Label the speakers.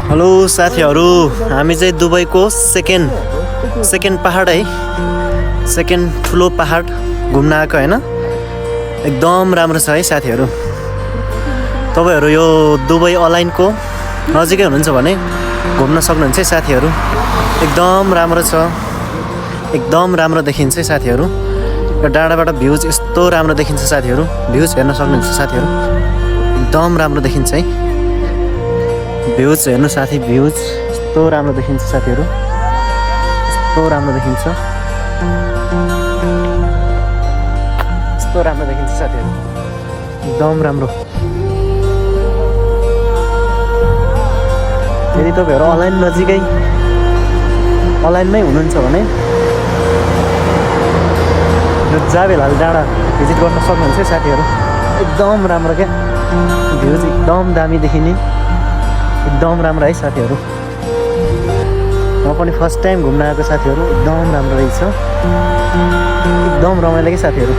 Speaker 1: Hello साथीहरू, हामी चाहिँ दुबईको सेकेन्ड पहाड है, सेकेन्ड ठुलो पहाड घुम्न आएको हैन। एकदम राम्रो छ है साथीहरू। तपाईहरु यो दुबई अलाइनको नजिकै हुनुहुन्छ भने घुम्न सक्नुहुन्छ है साथीहरू। एकदम राम्रो छ, एकदम राम्रो देखिन्छ है साथीहरू। यो डाँडाबाट भ्यूज यस्तो राम्रो देखिन्छ साथीहरू। भ्यूज हेर्न सक्नुहुन्छ साथीहरू, एकदम राम्रो देखिन्छ है। भ्यूज हेर्नु साथी, भ्यूज यस्तो राम्रो देखिन्छ साथीहरू, यस्तो राम्रो देखिन्छ, यस्तो राम्रो देखिन्छ साथीहरू, एकदम राम्रो। यदि तपाईहरु अनलाइनमै हुनुहुन्छ भने यो जाबेलाल डाँडा भिजिट गर्न सक्नुहुन्छ है साथीहरू। एकदम राम्रो क्या, भ्यूज एकदम दामी देखिने, एकदम राम्रो है साथीहरू। म पनि फर्स्ट टाइम घुम्न आएको साथीहरू। एकदम राम्रो रहेछ, एकदम रमाइलो के साथीहरू।